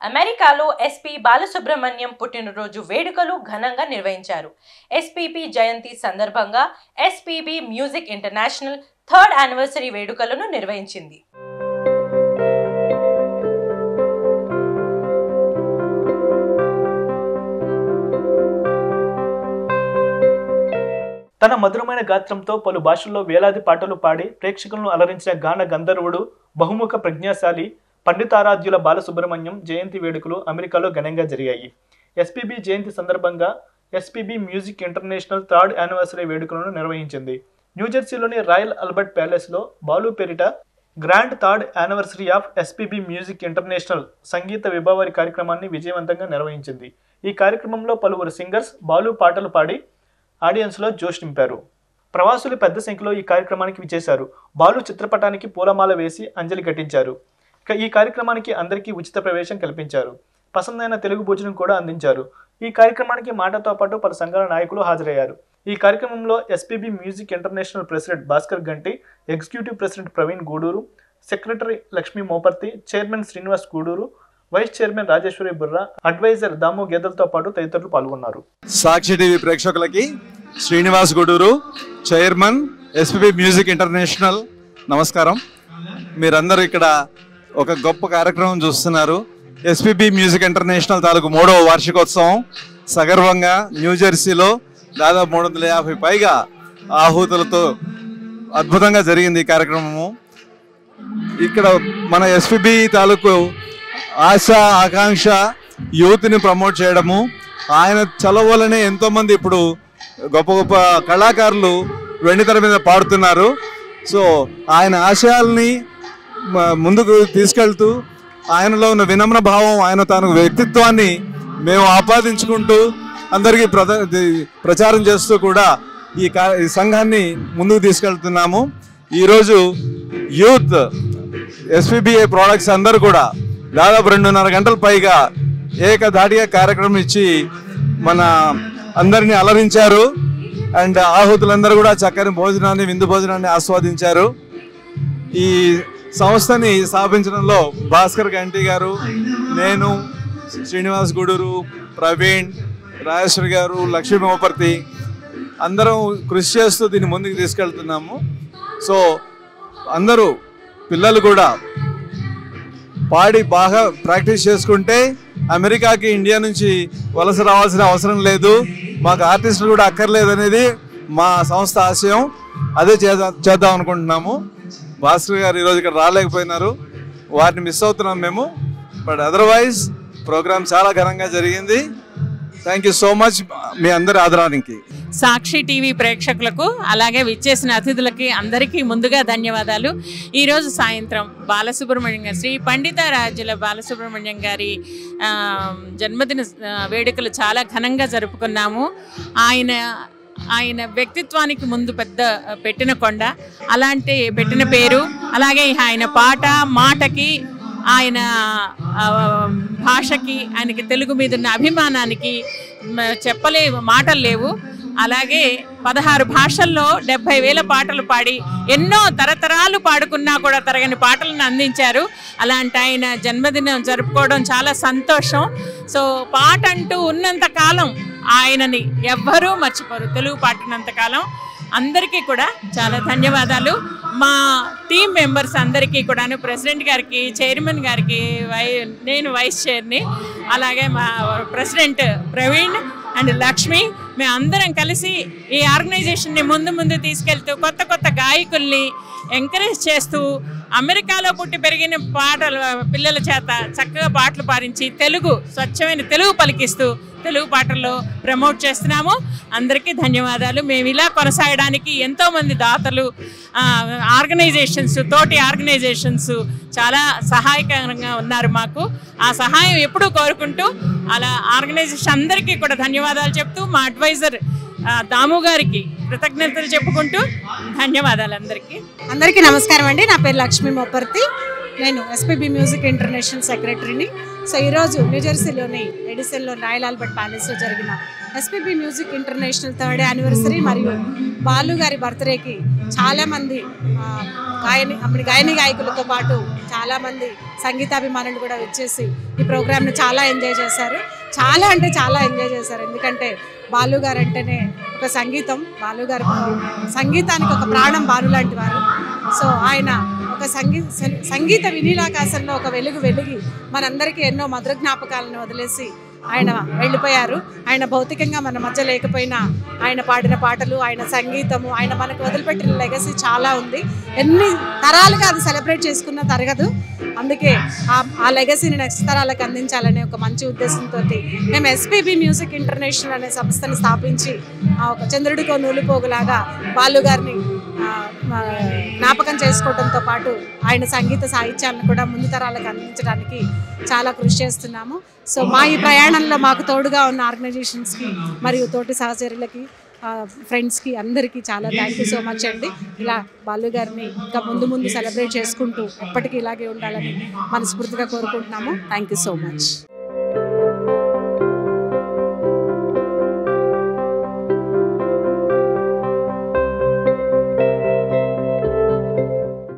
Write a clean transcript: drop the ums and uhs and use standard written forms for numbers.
అమెరికాలో ఎస్పీ బాలసుబ్రహ్మణ్యం పుట్టినరోజు వేడుకలు ఘనంగా నిర్వహించారు. ఎస్పీబీ జయంతి సందర్భంగా SPB music international 3rd anniversary వేడుకలను నిర్వహించింది. తన మధురమైన గాత్రంతో పలు భాషల్లో వేలాది పాటలు పాడి ప్రేక్షకులను అలరించిన గాన గంధర్వుడు, బహుముఖ ప్రజ్ఞాశాలి, పండితారాధ్యుల బాలసుబ్రహ్మణ్యం జయంతి వేడుకలు అమెరికాలో ఘనంగా జరిగాయి. ఎస్పీబీ జయంతి సందర్భంగా SPB music international 3rd anniversary వేడుకలను నిర్వహించింది. న్యూజెర్సీలోని రాయల్ ఆల్బర్ట్ ప్యాలెస్లో బాలు పేరిట grand 3rd anniversary of SPB music international సంగీత విభావరి కార్యక్రమాన్ని విజయవంతంగా నిర్వహించింది. ఈ కార్యక్రమంలో పలువురు సింగర్స్ బాలు పాటలు పాడి ఆడియన్స్లో జోష్ నింపారు. ప్రవాసులు పెద్ద సంఖ్యలో ఈ కార్యక్రమానికి విచ్చేశారు. బాలు చిత్రపటానికి పూలమాల వేసి అంజలి ఘటించారు. ఈ కార్యక్రమానికి అందరికీ ఉచిత ప్రవేశం కల్పించారు. పసందైన తెలుగు భోజనం కూడా అందించారు. ఈ కార్యక్రమానికి మాటతో పాటు పలు సంఘాల నాయకులు హాజరయ్యారు. ఈ కార్యక్రమంలో SPB music international president Bhaskar Ganti, executive president Praveen Guduru, secretary Lakshmi Moparthi, chairman Srinivas Guduru, vice chairman Rajeshwari Burra, advisor Damu గేదెలతో పాటు తదితరులు పాల్గొన్నారు. సాక్షి టీవీ ప్రేక్షకులకి Srinivas Guduru, chairman SPB music international నమస్కారం. మీరందరూ ఇక్కడ ఒక గొప్ప కార్యక్రమం చూస్తున్నారు. ఎస్పీబీ మ్యూజిక్ ఇంటర్నేషనల్ తాలూకు 3వ వార్షికోత్సవం సగర్వంగా న్యూజెర్సీలో దాదాపు 350 పైగా ఆహుతులతో అద్భుతంగా జరిగింది ఈ కార్యక్రమము. ఇక్కడ మన ఎస్పీబీ తాలూకు ఆశ ఆకాంక్ష యూత్ని ప్రమోట్ చేయడము, ఆయన చలవలనే ఎంతోమంది ఇప్పుడు గొప్ప గొప్ప కళాకారులు వెండితెర మీద పాడుతున్నారు. సో ఆయన ఆశయాల్ని ముందుకు తీసుకెళ్తూ ఆయనలో ఉన్న వినమ్ర భావం, ఆయన తన వ్యక్తిత్వాన్ని మేము ఆపాదించుకుంటూ అందరికీ ప్రచారం చేస్తూ కూడా ఈ సంఘాన్ని ముందుకు తీసుకెళ్తున్నాము. ఈరోజు యూత్ ఎస్పీబీఐ ప్రోడక్ట్స్ అందరూ కూడా దాదాపు 2.5 గంటల పైగా ఏకధాటిగా కార్యక్రమం ఇచ్చి మన అందరినీ అలరించారు. అండ్ ఆహుతులందరూ కూడా చక్కని భోజనాన్ని, విందు భోజనాన్ని ఆస్వాదించారు. ఈ సంస్థని స్థాపించడంలో భాస్కర్ గంటి గారు, నేను, శ్రీనివాస్ గూడూరు, ప్రవీణ్, రాజేశ్వరి గారు, లక్ష్మీ మోపర్తి అందరం కృషి చేస్తూ దీన్ని ముందుకు తీసుకెళ్తున్నాము. సో అందరూ పిల్లలు కూడా పాడి బాగా ప్రాక్టీస్ చేసుకుంటే అమెరికాకి ఇండియా నుంచి వలస రావాల్సిన అవసరం లేదు, మాకు ఆర్టిస్టులు కూడా అక్కర్లేదు అనేది మా సంస్థ ఆశయం. అదే చేద్దాం అనుకుంటున్నాము. భాస్కర్ గారు ఈరోజు ఇక్కడ రాలేకపోయినారు, వారిని మిస్ అవుతున్నాం మేము. బట్ అదర్వైజ్ ప్రోగ్రామ్ చాలా ఘనంగా జరిగింది. థ్యాంక్ యూ సో మచ్ మీ అందరి ఆదరానికి. సాక్షి టీవీ ప్రేక్షకులకు అలాగే విచ్చేసిన అతిథులకి అందరికీ ముందుగా ధన్యవాదాలు. ఈరోజు సాయంత్రం బాలసుబ్రహ్మణ్యం గారు, శ్రీ పండితారాధ్యుల బాలసుబ్రహ్మణ్యం గారి జన్మదిన వేడుకలు చాలా ఘనంగా జరుపుకున్నాము. ఆయన వ్యక్తిత్వానికి ముందు పెద్ద పెట్టిన కొండ, అలాంటి పెట్టిన పేరు, అలాగే ఆయన పాట మాటకి, ఆయన భాషకి, ఆయనకి తెలుగు మీద ఉన్న అభిమానానికి మాటలు లేవు. అలాగే 16 భాషల్లో 70,000 పాటలు పాడి ఎన్నో తరతరాలు పాడుకున్నా కూడా తరగని పాటలను అందించారు. అలాంటి ఆయన జన్మదినం జరుపుకోవడం చాలా సంతోషం. సో పాట అంటూ ఉన్నంత కాలం ఆయనని ఎవ్వరూ మర్చిపోరు. తెలుగు పాడినంతకాలం అందరికీ కూడా చాలా ధన్యవాదాలు. మా టీం మెంబర్స్ అందరికీ కూడాను, ప్రెసిడెంట్ గారికి, చైర్మన్ గారికి, నేను వైస్ చైర్ని, అలాగే మా ప్రెసిడెంట్ ప్రవీణ్ అండ్ లక్ష్మి, మేము అందరం కలిసి ఈ ఆర్గనైజేషన్ని ముందు తీసుకెళ్తూ కొత్త కొత్త గాయకుల్ని ఎంకరేజ్ చేస్తూ అమెరికాలో పుట్టి పెరిగిన పిల్లల చేత చక్కగా పాటలు పాడించి స్వచ్ఛమైన తెలుగు పలికిస్తూ తెలుగు పాటల్లో ప్రమోట్ చేస్తున్నాము. అందరికీ ధన్యవాదాలు. మేము ఇలా కొనసాగడానికి ఎంతోమంది దాతలు, ఆర్గనైజేషన్స్, తోటి ఆర్గనైజేషన్స్ చాలా సహాయకరంగా ఉన్నారు మాకు. ఆ సహాయం ఎప్పుడూ కోరుకుంటూ అలా ఆర్గనైజేషన్ అందరికీ కూడా ధన్యవాదాలు చెప్తూ, మా అడ్వైజర్ దాము గారికి కృతజ్ఞతలు చెప్పుకుంటూ ధన్యవాదాలు అందరికీ నమస్కారం అండి. నా పేరు లక్ష్మీ మోపర్తి. నేను ఎస్పీబీ మ్యూజిక్ ఇంటర్నేషనల్ సెక్రటరీని. సో ఈరోజు న్యూజెర్సీలోని ఎడిసన్లో రాయల్ ఆల్బర్ట్ ప్యాలెస్లో జరిగిన SPB music international 3rd anniversary మరియు బాలు గారి బర్త్డేకి చాలామంది గాయని గాయకులతో పాటు చాలామంది సంగీతాభిమానులు కూడా వచ్చేసి ఈ ప్రోగ్రామ్ని చాలా ఎంజాయ్ చేశారు. చాలా అంటే చాలా ఎంజాయ్ చేశారు. ఎందుకంటే బాలు గారు అంటేనే ఒక సంగీతం, బాలు గారు సంగీతానికి ఒక ప్రాణం బాలు లాంటి వారు. సో ఆయన ఒక సంగీత వినీలాకాశంలో ఒక వెలిగి మనందరికీ ఎన్నో మధుర జ్ఞాపకాలను వదిలేసి ఆయన వెళ్ళిపోయారు. ఆయన భౌతికంగా మన మధ్య లేకపోయినా ఆయన పాడిన పాటలు, ఆయన సంగీతము, ఆయన మనకు వదిలిపెట్టిన లెగసీ చాలా ఉంది. ఎన్ని తరాలుగా అది సెలబ్రేట్ చేసుకున్న తరగదు. అందుకే ఆ లెగసీని నెక్స్ట్ తరాలకు అందించాలనే ఒక మంచి ఉద్దేశంతో మేము ఎస్పీబీ మ్యూజిక్ ఇంటర్నేషనల్ అనే సంస్థను స్థాపించి ఒక చంద్రుడికో నూలుపోగులాగా బాలు గారిని జ్ఞాపకం చేసుకోవడంతో పాటు ఆయన సంగీత సాహిత్యాలను కూడా ముందు తరాలకు అందించడానికి చాలా కృషి చేస్తున్నాము. సో మా ఈ ప్రయాణంలో మాకు తోడుగా ఉన్న ఆర్గనైజేషన్స్కి మరియు తోటి సహచరులకి, ఫ్రెండ్స్కి అందరికీ చాలా థ్యాంక్ యూ సో మచ్ అండి. ఇలా బాలు గారిని ఇంకా ముందు సెలబ్రేట్ చేసుకుంటూ ఎప్పటికీ ఇలాగే ఉండాలని మనస్ఫూర్తిగా కోరుకుంటున్నాము. Thank you so much.